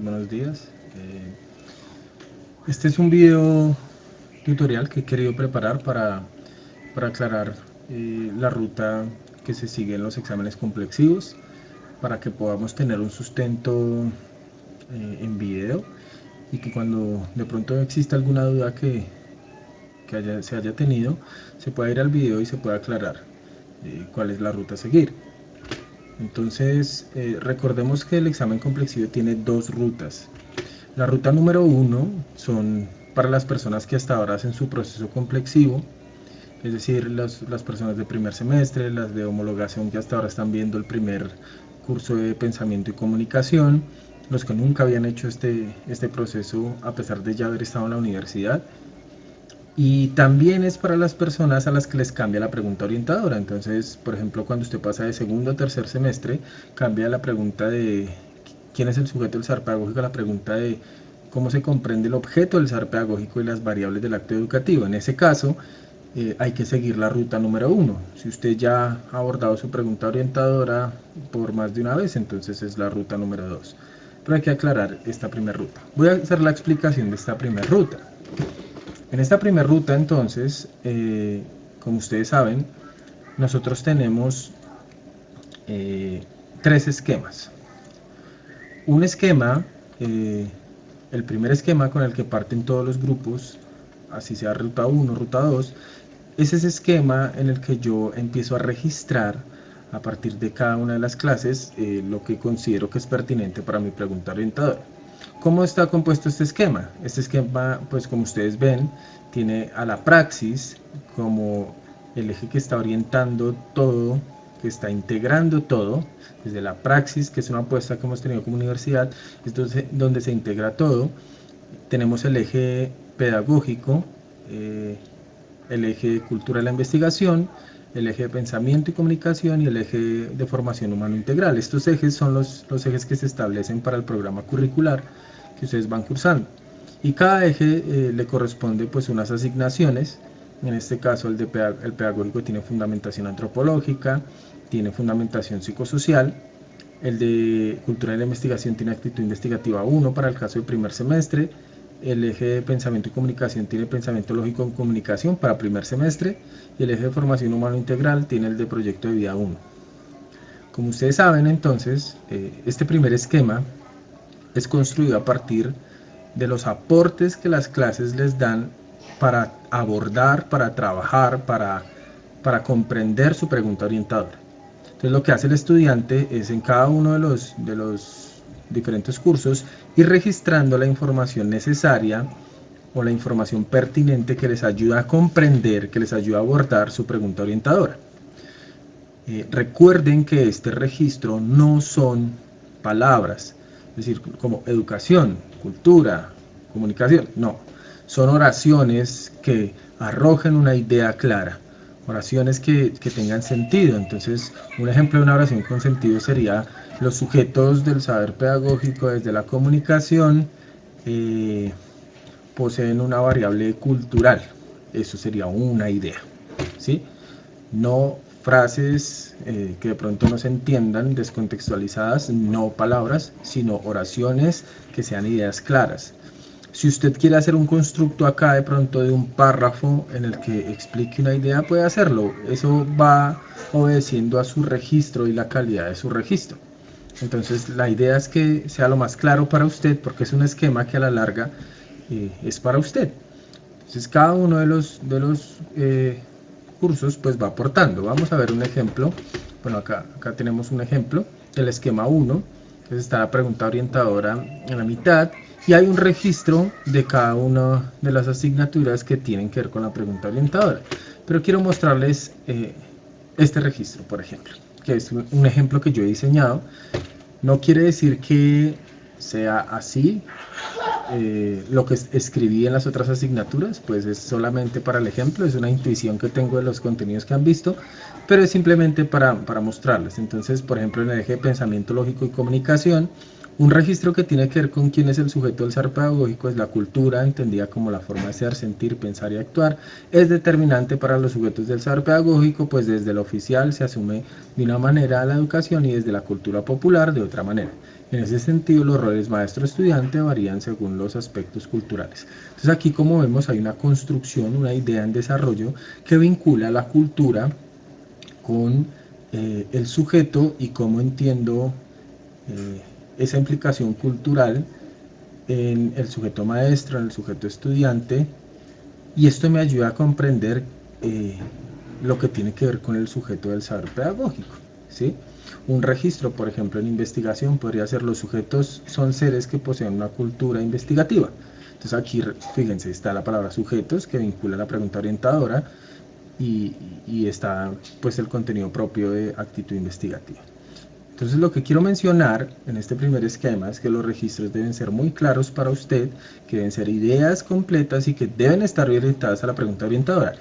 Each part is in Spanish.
Buenos días. Este es un video tutorial que he querido preparar para aclarar la ruta que se sigue en los exámenes complexivos, para que podamos tener un sustento en video y que cuando de pronto exista alguna duda se haya tenido, se pueda ir al video y se pueda aclarar cuál es la ruta a seguir. Entonces, recordemos que el examen complexivo tiene dos rutas. La ruta número 1 son para las personas que hasta ahora hacen su proceso complexivo, es decir, las personas de primer semestre, las de homologación que hasta ahora están viendo el primer curso de pensamiento y comunicación, los que nunca habían hecho este proceso a pesar de ya haber estado en la universidad. Y también es para las personas a las que les cambia la pregunta orientadora. Entonces, por ejemplo, cuando usted pasa de segundo a tercer semestre, cambia la pregunta de quién es el sujeto del saber pedagógico a la pregunta de cómo se comprende el objeto del saber pedagógico y las variables del acto educativo. En ese caso, hay que seguir la ruta número 1. Si usted ya ha abordado su pregunta orientadora por más de una vez, entonces es la ruta número 2. Pero hay que aclarar esta primera ruta. Voy a hacer la explicación de esta primera ruta. En esta primera ruta, entonces, como ustedes saben, nosotros tenemos tres esquemas. Un esquema, el primer esquema con el que parten todos los grupos, así sea ruta 1, ruta 2, es ese esquema en el que yo empiezo a registrar a partir de cada una de las clases lo que considero que es pertinente para mi pregunta orientadora. ¿Cómo está compuesto este esquema? Este esquema, pues como ustedes ven, tiene a la praxis como el eje que está orientando todo, que está integrando todo, desde la praxis, que es una apuesta que hemos tenido como universidad, es donde se integra todo. Tenemos el eje pedagógico, el eje de cultura de la investigación, el eje de pensamiento y comunicación y el eje de formación humano integral. Estos ejes son los ejes que se establecen para el programa curricular que ustedes van cursando. Y cada eje le corresponde pues unas asignaciones. En este caso el pedagógico tiene fundamentación antropológica, tiene fundamentación psicosocial. El de cultura de la investigación tiene actitud investigativa 1 para el caso del primer semestre. El eje de pensamiento y comunicación tiene pensamiento lógico en comunicación para primer semestre, y el eje de formación humano integral tiene el de proyecto de vida 1. Como ustedes saben, entonces, este primer esquema es construido a partir de los aportes que las clases les dan para abordar, para trabajar, para comprender su pregunta orientadora. Entonces lo que hace el estudiante es en cada uno de los diferentes cursos ir registrando la información necesaria o la información pertinente que les ayuda a comprender, que les ayuda a abordar su pregunta orientadora. Recuerden que este registro no son palabras, es decir, como educación, cultura, comunicación, no. Son oraciones que arrojen una idea clara, oraciones que tengan sentido. Entonces, un ejemplo de una oración con sentido sería: los sujetos del saber pedagógico desde la comunicación poseen una variable cultural. Eso sería una idea, ¿sí? No frases que de pronto no se entiendan, descontextualizadas, no palabras, sino oraciones que sean ideas claras. Si usted quiere hacer un constructo acá de pronto de un párrafo en el que explique una idea, puede hacerlo. Eso va obedeciendo a su registro y la calidad de su registro. Entonces la idea es que sea lo más claro para usted, porque es un esquema que a la larga es para usted. Entonces cada uno de los cursos pues va aportando. Vamos a ver un ejemplo. Bueno, acá tenemos un ejemplo, el esquema 1, que está la pregunta orientadora en la mitad, y hay un registro de cada una de las asignaturas que tienen que ver con la pregunta orientadora. Pero quiero mostrarles este registro, por ejemplo, que es un ejemplo que yo he diseñado. No quiere decir que sea así lo que escribí en las otras asignaturas, pues es solamente para el ejemplo, es una intuición que tengo de los contenidos que han visto, pero es simplemente para mostrarles. Entonces, por ejemplo, en el eje de pensamiento lógico y comunicación, Un registro que tiene que ver con quién es el sujeto del saber pedagógico es la cultura, entendida como la forma de ser, sentir, pensar y actuar. Es determinante para los sujetos del saber pedagógico, pues desde lo oficial se asume de una manera la educación y desde la cultura popular de otra manera. En ese sentido, los roles maestro-estudiante varían según los aspectos culturales. Entonces aquí, como vemos, hay una construcción, una idea en desarrollo que vincula la cultura con el sujeto y cómo entiendo esa implicación cultural en el sujeto maestro, en el sujeto estudiante, y esto me ayuda a comprender lo que tiene que ver con el sujeto del saber pedagógico, ¿sí? Un registro, por ejemplo, en investigación podría ser: los sujetos son seres que poseen una cultura investigativa. Entonces aquí, fíjense, está la palabra sujetos que vincula la pregunta orientadora y está pues el contenido propio de actitud investigativa. Entonces lo que quiero mencionar en este primer esquema es que los registros deben ser muy claros para usted, que deben ser ideas completas y que deben estar orientadas a la pregunta orientadora.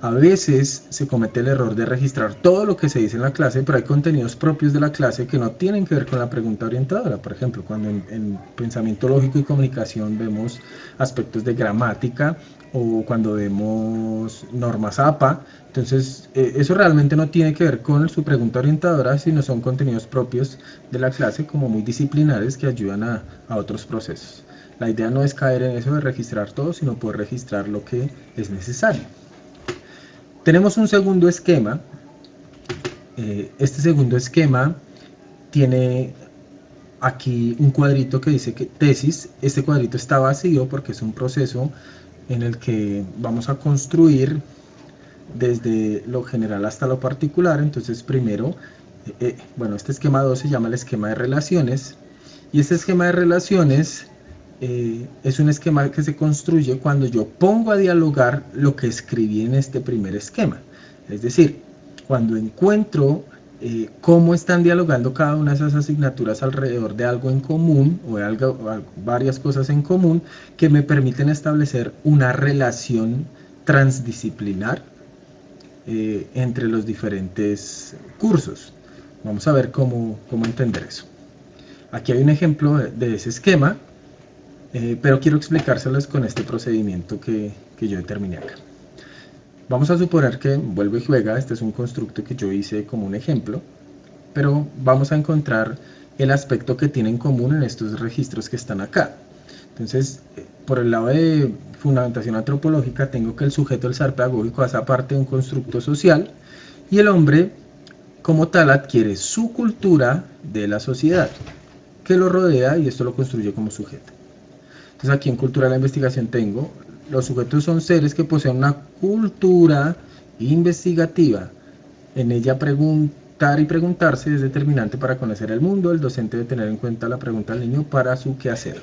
A veces se comete el error de registrar todo lo que se dice en la clase, pero hay contenidos propios de la clase que no tienen que ver con la pregunta orientadora. Por ejemplo, cuando en pensamiento lógico y comunicación vemos aspectos de gramática, o cuando vemos normas APA, entonces eso realmente no tiene que ver con su pregunta orientadora, sino son contenidos propios de la clase, como muy disciplinares, que ayudan a otros procesos. La idea no es caer en eso de registrar todo, sino poder registrar lo que es necesario. Tenemos un segundo esquema. Este segundo esquema tiene aquí un cuadrito que dice que tesis. Este cuadrito está vacío porque es un proceso en el que vamos a construir desde lo general hasta lo particular. Entonces primero, bueno, este esquema 2 se llama el esquema de relaciones, y este esquema de relaciones es un esquema que se construye cuando yo pongo a dialogar lo que escribí en este primer esquema. Es decir, cuando encuentro cómo están dialogando cada una de esas asignaturas alrededor de algo en común, o de varias cosas en común, que me permiten establecer una relación transdisciplinar entre los diferentes cursos. Vamos a ver cómo entender eso. Aquí hay un ejemplo de ese esquema, pero quiero explicárselos con este procedimiento que yo determiné acá. Vamos a suponer que vuelve y juega. Este es un constructo que yo hice como un ejemplo, pero vamos a encontrar el aspecto que tiene en común en estos registros que están acá. Entonces, por el lado de fundamentación antropológica, tengo que el sujeto del saber pedagógico hace parte de un constructo social, y el hombre como tal adquiere su cultura de la sociedad que lo rodea, y esto lo construye como sujeto. Entonces aquí en cultura de la investigación tengo: los sujetos son seres que poseen una cultura investigativa. En ella preguntar y preguntarse es determinante para conocer el mundo. El docente debe tener en cuenta la pregunta del niño para su quehacer.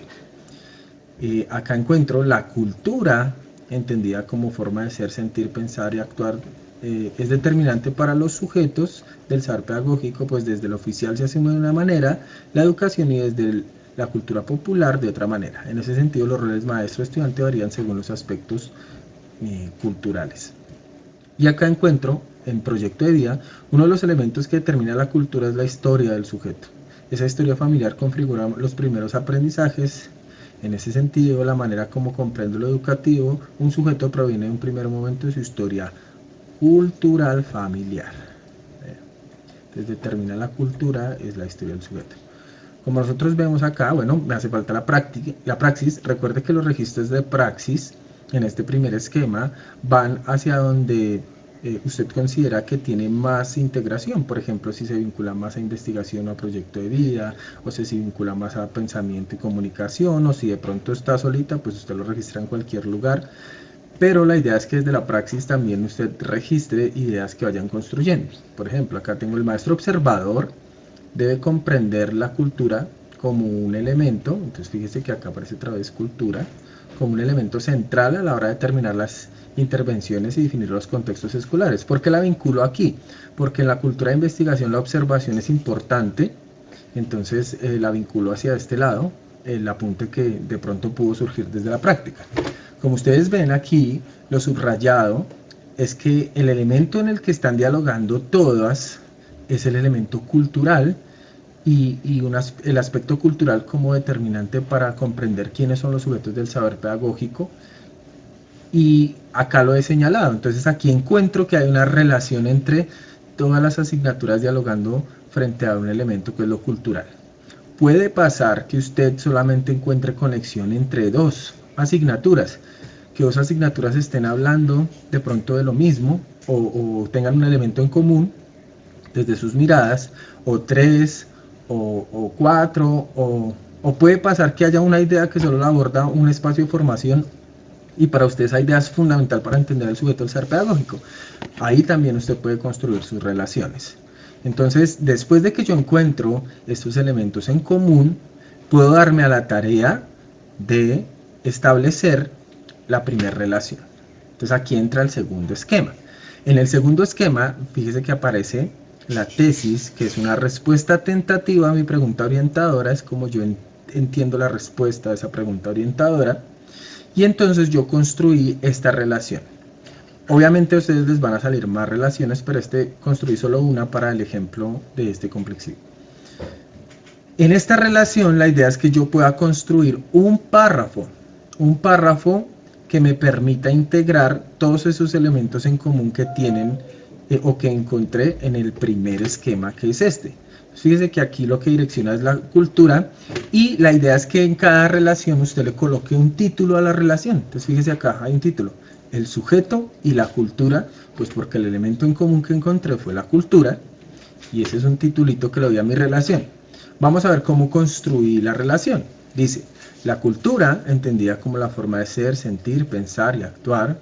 Acá encuentro la cultura, entendida como forma de ser, sentir, pensar y actuar. Es determinante para los sujetos del saber pedagógico, pues desde lo oficial se asume de una manera la educación y desde la cultura popular de otra manera. En ese sentido, los roles maestro-estudiante varían según los aspectos culturales. Y acá encuentro, en proyecto de vida, uno de los elementos que determina la cultura es la historia del sujeto. Esa historia familiar configura los primeros aprendizajes. En ese sentido, la manera como comprendo lo educativo, un sujeto proviene de un primer momento de su historia cultural familiar. Entonces determina la cultura, es la historia del sujeto. Como nosotros vemos acá, bueno, me hace falta la praxis. Recuerde que los registros de praxis en este primer esquema van hacia donde usted considera que tiene más integración. Por ejemplo, si se vincula más a investigación o a proyecto de vida, o si se vincula más a pensamiento y comunicación, o si de pronto está solita, pues usted lo registra en cualquier lugar. Pero la idea es que desde la praxis también usted registre ideas que vayan construyendo. Por ejemplo, acá tengo: el maestro observador debe comprender la cultura como un elemento. Entonces fíjese que acá aparece otra vez cultura como un elemento central a la hora de determinar las intervenciones y definir los contextos escolares. ¿Por qué la vinculo aquí? Porque en la cultura de investigación la observación es importante. Entonces la vinculo hacia este lado, el apunte que de pronto pudo surgir desde la práctica. Como ustedes ven aquí, lo subrayado es que el elemento en el que están dialogando todas es el elemento cultural, el aspecto cultural como determinante para comprender quiénes son los sujetos del saber pedagógico, y acá lo he señalado. Entonces aquí encuentro que hay una relación entre todas las asignaturas dialogando frente a un elemento que es lo cultural. Puede pasar que usted solamente encuentre conexión entre dos asignaturas, que dos asignaturas estén hablando de pronto de lo mismo o tengan un elemento en común desde sus miradas, o tres, o cuatro, o puede pasar que haya una idea que solo la aborda un espacio de formación y para usted esa idea es fundamental para entender el sujeto del ser pedagógico. Ahí también usted puede construir sus relaciones. Entonces, después de que yo encuentro estos elementos en común, puedo darme a la tarea de establecer la primera relación. Entonces aquí entra el segundo esquema. En el segundo esquema, fíjese que aparece la tesis, que es una respuesta tentativa a mi pregunta orientadora, es como yo entiendo la respuesta a esa pregunta orientadora, y entonces yo construí esta relación. Obviamente a ustedes les van a salir más relaciones, pero construí solo una para el ejemplo de este complexivo. En esta relación la idea es que yo pueda construir un párrafo que me permita integrar todos esos elementos en común que tienen o que encontré en el primer esquema, que es este. Fíjese que aquí lo que direcciona es la cultura, y la idea es que en cada relación usted le coloque un título a la relación. Entonces fíjese acá, hay un título, el sujeto y la cultura, pues porque el elemento en común que encontré fue la cultura, y ese es un titulito que le doy a mi relación. Vamos a ver cómo construí la relación. Dice, la cultura, entendida como la forma de ser, sentir, pensar y actuar,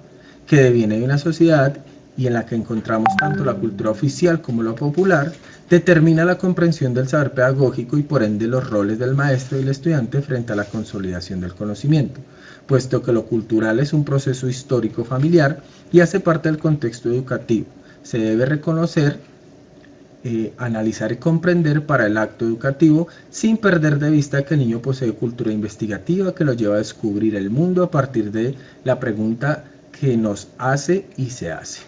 que deviene de una sociedad y en la que encontramos tanto la cultura oficial como la popular, determina la comprensión del saber pedagógico y por ende los roles del maestro y el estudiante frente a la consolidación del conocimiento, puesto que lo cultural es un proceso histórico familiar y hace parte del contexto educativo. Se debe reconocer, analizar y comprender para el acto educativo sin perder de vista que el niño posee cultura investigativa que lo lleva a descubrir el mundo a partir de la pregunta que nos hace y se hace.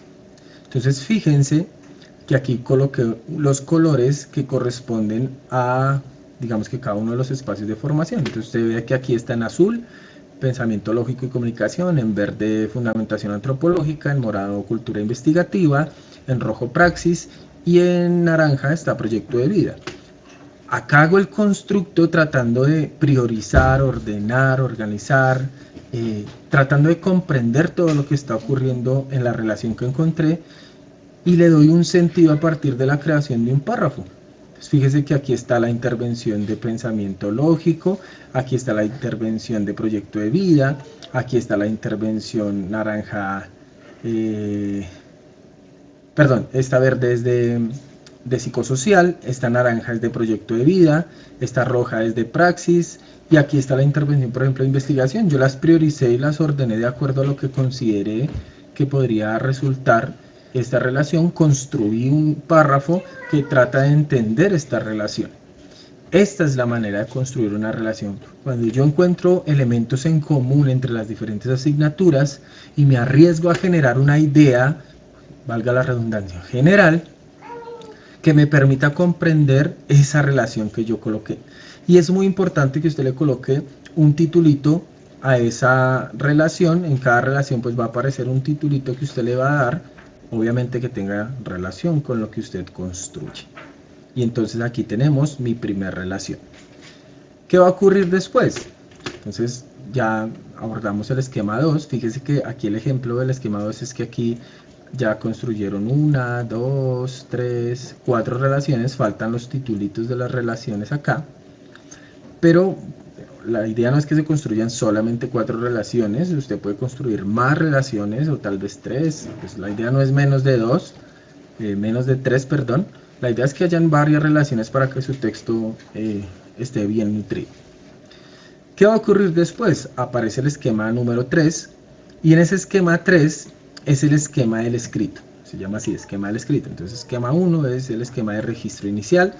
Entonces fíjense que aquí coloqué los colores que corresponden a, digamos que cada uno de los espacios de formación. Entonces usted ve que aquí está en azul, pensamiento lógico y comunicación, en verde fundamentación antropológica, en morado cultura investigativa, en rojo praxis y en naranja está proyecto de vida. Acá hago el constructo tratando de priorizar, ordenar, organizar, tratando de comprender todo lo que está ocurriendo en la relación que encontré, y le doy un sentido a partir de la creación de un párrafo. Entonces, fíjese que aquí está la intervención de pensamiento lógico, aquí está la intervención de proyecto de vida, aquí está la intervención naranja, esta verde es de psicosocial, esta naranja es de proyecto de vida, esta roja es de praxis, y aquí está la intervención, por ejemplo, de investigación. Yo las prioricé y las ordené de acuerdo a lo que consideré que podría resultar esta relación. Construí un párrafo que trata de entender esta relación. Esta es la manera de construir una relación. Cuando yo encuentro elementos en común entre las diferentes asignaturas y me arriesgo a generar una idea, valga la redundancia, general, que me permita comprender esa relación que yo coloqué. Y es muy importante que usted le coloque un titulito a esa relación. En cada relación pues va a aparecer un titulito que usted le va a dar, obviamente que tenga relación con lo que usted construye. Y entonces aquí tenemos mi primera relación. ¿Qué va a ocurrir después? Entonces ya abordamos el esquema 2. Fíjese que aquí el ejemplo del esquema 2 es que aquí ya construyeron 1, 2, 3, 4 relaciones. Faltan los titulitos de las relaciones acá. Pero la idea no es que se construyan solamente 4 relaciones. Usted puede construir más relaciones o tal vez 3. Pues la idea no es menos de 2, menos de 3, perdón. La idea es que hayan varias relaciones para que su texto esté bien nutrido. ¿Qué va a ocurrir después? Aparece el esquema número 3, y en ese esquema 3 es el esquema del escrito. Se llama así, esquema del escrito. Entonces esquema 1 es el esquema de registro inicial,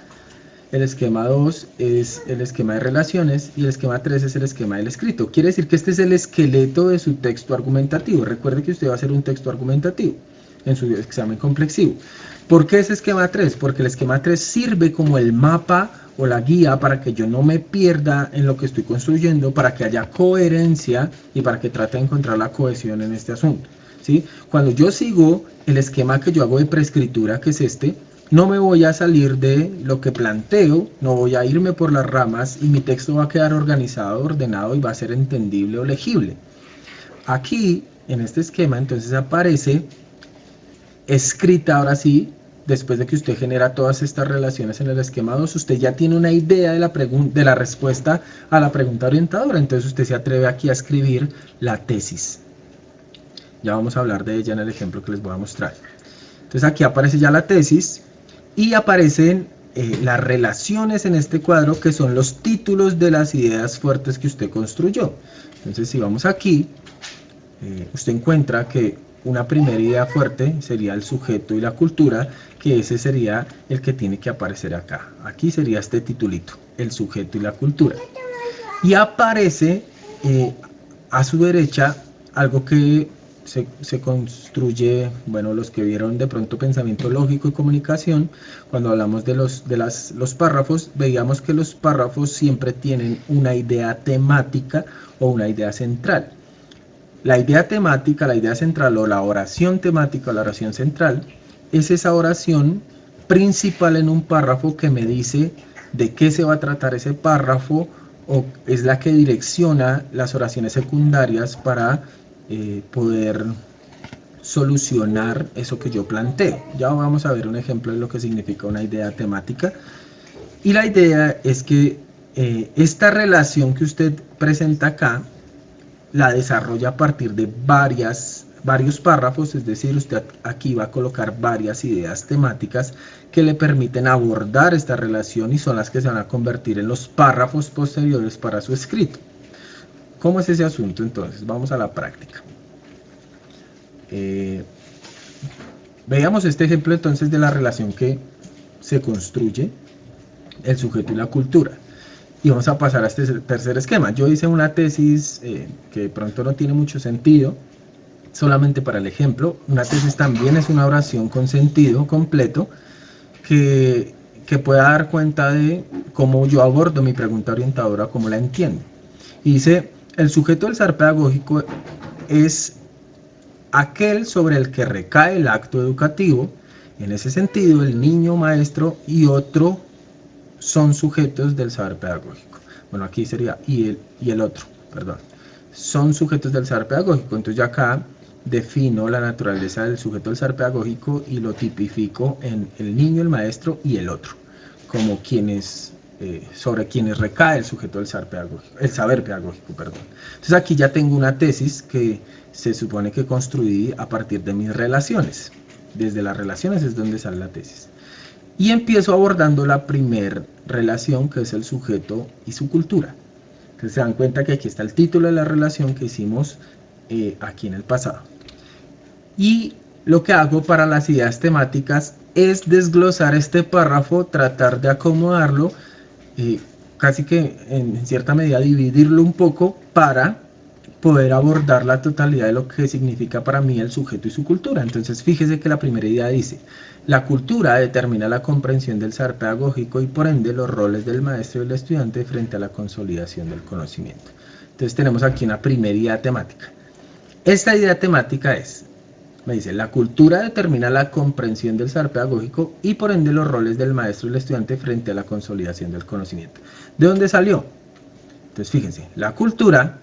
el esquema 2 es el esquema de relaciones y el esquema 3 es el esquema del escrito. Quiere decir que este es el esqueleto de su texto argumentativo. Recuerde que usted va a hacer un texto argumentativo en su examen complexivo. ¿Por qué ese esquema 3? Porque el esquema 3 sirve como el mapa o la guía para que yo no me pierda en lo que estoy construyendo, para que haya coherencia y para que trate de encontrar la cohesión en este asunto, ¿sí? Cuando yo sigo el esquema que yo hago de preescritura, que es este, no me voy a salir de lo que planteo, no voy a irme por las ramas y mi texto va a quedar organizado, ordenado y va a ser entendible o legible. Aquí, en este esquema, entonces aparece escrita, ahora sí, después de que usted genera todas estas relaciones en el esquema 2, usted ya tiene una idea de la respuesta a la pregunta orientadora, entonces usted se atreve aquí a escribir la tesis. Ya vamos a hablar de ella en el ejemplo que les voy a mostrar. Entonces aquí aparece ya la tesis y aparecen las relaciones en este cuadro, que son los títulos de las ideas fuertes que usted construyó. Entonces si vamos aquí, usted encuentra que una primera idea fuerte sería el sujeto y la cultura, que ese sería el que tiene que aparecer acá. Aquí sería este titulito, el sujeto y la cultura. Y aparece a su derecha algo que se construye, bueno, los que vieron de pronto pensamiento lógico y comunicación, cuando hablamos de los párrafos, veíamos que los párrafos siempre tienen una idea temática o una idea central. La idea temática, la idea central o la oración temática o la oración central es esa oración principal en un párrafo que me dice de qué se va a tratar ese párrafo, o es la que direcciona las oraciones secundarias para poder solucionar eso que yo planteo. Ya vamos a ver un ejemplo de lo que significa una idea temática. Y la idea es que esta relación que usted presenta acá la desarrolla a partir de varios párrafos, es decir, usted aquí va a colocar varias ideas temáticas que le permiten abordar esta relación y son las que se van a convertir en los párrafos posteriores para su escrito. ¿Cómo es ese asunto? Entonces, vamos a la práctica. Veamos este ejemplo entonces de la relación que se construye el sujeto y la cultura. Y vamos a pasar a este tercer esquema. Yo hice una tesis que de pronto no tiene mucho sentido, solamente para el ejemplo. Una tesis también es una oración con sentido completo que pueda dar cuenta de cómo yo abordo mi pregunta orientadora, cómo la entiendo. Y dice, el sujeto del saber pedagógico es aquel sobre el que recae el acto educativo. En ese sentido, el niño, maestro y otro son sujetos del saber pedagógico. Bueno, aquí sería y el otro, perdón. Son sujetos del saber pedagógico. Entonces ya acá defino la naturaleza del sujeto del saber pedagógico y lo tipifico en el niño, el maestro y el otro, como quienes, sobre quienes recae el sujeto del saber pedagógico, el saber pedagógico, perdón. Entonces aquí ya tengo una tesis que se supone que construí a partir de mis relaciones. Desde las relaciones es donde sale la tesis. Y empiezo abordando la primera relación, que es el sujeto y su cultura. Entonces se dan cuenta que aquí está el título de la relación que hicimos aquí en el pasado. Y lo que hago para las ideas temáticas es desglosar este párrafo, tratar de acomodarlo, casi que en cierta medida dividirlo un poco para poder abordar la totalidad de lo que significa para mí el sujeto y su cultura. Entonces fíjese que la primera idea dice, la cultura determina la comprensión del saber pedagógico y por ende los roles del maestro y del estudiante frente a la consolidación del conocimiento. Entonces tenemos aquí una primera idea temática. Esta idea temática es, me dice, la cultura determina la comprensión del saber pedagógico y por ende los roles del maestro y del estudiante frente a la consolidación del conocimiento. ¿De dónde salió? Entonces fíjense, la cultura,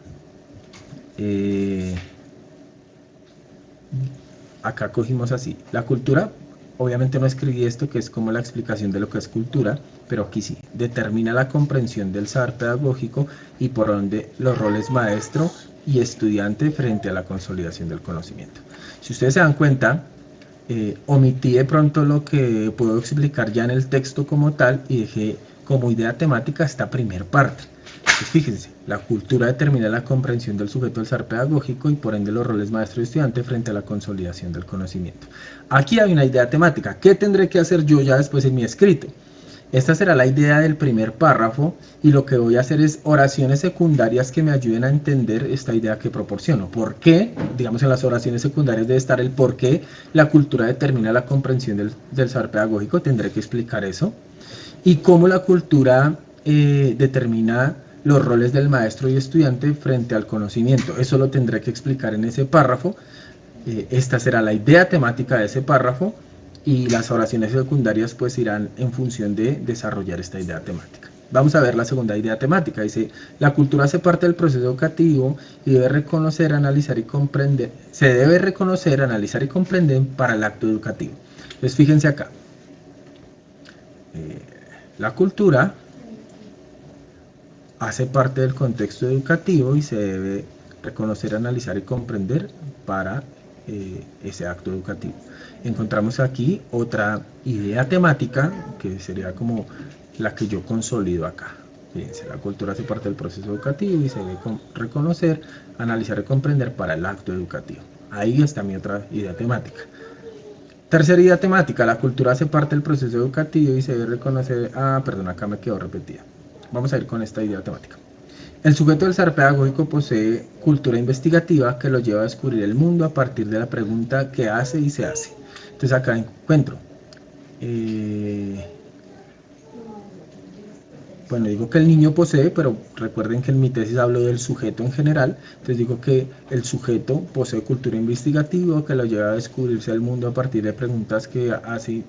acá cogimos así, la cultura, obviamente no escribí esto que es como la explicación de lo que es cultura, pero aquí sí, determina la comprensión del saber pedagógico y por ende los roles maestro y estudiante frente a la consolidación del conocimiento. Si ustedes se dan cuenta, omití de pronto lo que puedo explicar ya en el texto como tal y dejé como idea temática esta primer parte. Entonces fíjense, la cultura determina la comprensión del sujeto del saber pedagógico y por ende los roles maestro y estudiante frente a la consolidación del conocimiento. Aquí hay una idea temática. ¿Qué tendré que hacer yo ya después en mi escrito? Esta será la idea del primer párrafo y lo que voy a hacer es oraciones secundarias que me ayuden a entender esta idea que proporciono. ¿Por qué? Digamos, en las oraciones secundarias debe estar el por qué la cultura determina la comprensión del saber pedagógico. Tendré que explicar eso. y cómo la cultura determina los roles del maestro y estudiante frente al conocimiento. Eso lo tendré que explicar en ese párrafo. Esta será la idea temática de ese párrafo y las oraciones secundarias pues irán en función de desarrollar esta idea temática. Vamos a ver la segunda idea temática. Dice, la cultura hace parte del proceso educativo y debe reconocer, analizar y comprender. Se debe reconocer, analizar y comprender para el acto educativo. Entonces fíjense acá. La cultura hace parte del contexto educativo y se debe reconocer, analizar y comprender para ese acto educativo. Encontramos aquí otra idea temática que sería como la que yo consolido acá. Fíjense, la cultura hace parte del proceso educativo y se debe reconocer, analizar y comprender para el acto educativo. Ahí está mi otra idea temática. Tercera idea temática, la cultura hace parte del proceso educativo y se debe reconocer... perdón, acá me quedó repetida. Vamos a ir con esta idea temática. El sujeto del saber pedagógico posee cultura investigativa que lo lleva a descubrir el mundo a partir de la pregunta que hace y se hace. Entonces acá encuentro... bueno, digo que el niño posee, pero recuerden que en mi tesis hablo del sujeto en general. Entonces digo que el sujeto posee cultura investigativa que lo lleva a descubrirse el mundo a partir de preguntas que hace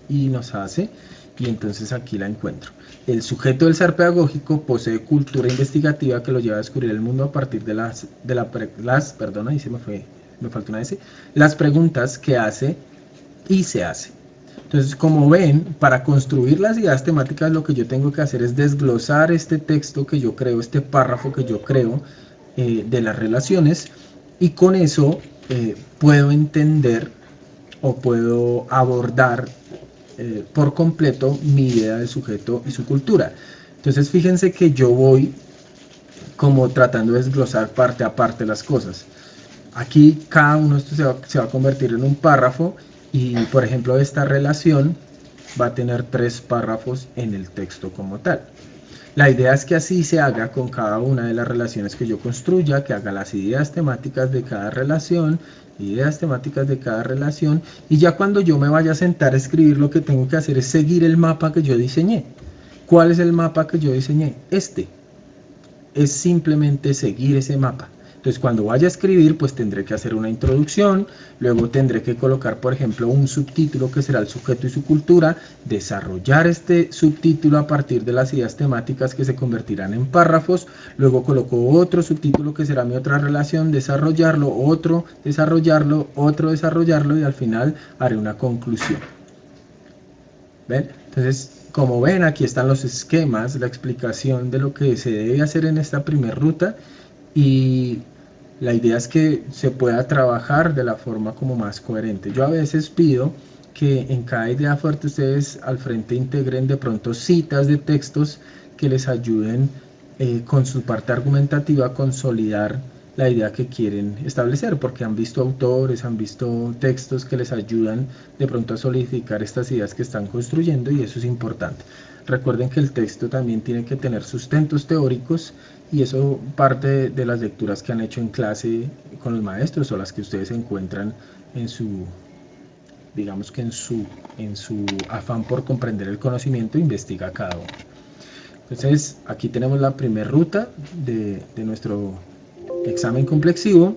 y nos hace. Y entonces aquí la encuentro. El sujeto del saber pedagógico posee cultura investigativa que lo lleva a descubrir el mundo a partir de perdón, ahí me faltó una S, las preguntas que hace y se hace. Entonces, como ven, para construir las ideas temáticas lo que yo tengo que hacer es desglosar este texto que yo creo, este párrafo que yo creo de las relaciones, y con eso puedo entender o puedo abordar por completo mi idea del sujeto y su cultura. Entonces, fíjense que yo voy como tratando de desglosar parte a parte las cosas. Aquí cada uno de estos se va a convertir en un párrafo y, por ejemplo, esta relación va a tener 3 párrafos en el texto como tal. La idea es que así se haga con cada una de las relaciones que yo construya, que haga las ideas temáticas de cada relación, y ya cuando yo me vaya a sentar a escribir, lo que tengo que hacer es seguir el mapa que yo diseñé. ¿Cuál es el mapa que yo diseñé? Este. Es simplemente seguir ese mapa. Entonces, cuando vaya a escribir, pues tendré que hacer una introducción, luego tendré que colocar, por ejemplo, un subtítulo que será el sujeto y su cultura, desarrollar este subtítulo a partir de las ideas temáticas que se convertirán en párrafos, luego coloco otro subtítulo que será mi otra relación, desarrollarlo, otro desarrollarlo y al final haré una conclusión. ¿Ven? Entonces, como ven, aquí están los esquemas, la explicación de lo que se debe hacer en esta primera ruta, y la idea es que se pueda trabajar de la forma como más coherente. Yo a veces pido que en cada idea fuerte ustedes al frente integren de pronto citas de textos que les ayuden con su parte argumentativa a consolidar la idea que quieren establecer, porque han visto autores, han visto textos que les ayudan de pronto a solidificar estas ideas que están construyendo, y eso es importante. Recuerden que el texto también tiene que tener sustentos teóricos, y eso parte de las lecturas que han hecho en clase con los maestros o las que ustedes encuentran en su, digamos que en su afán por comprender el conocimiento, investiga cada uno. Entonces aquí tenemos la primera ruta de nuestro examen complexivo.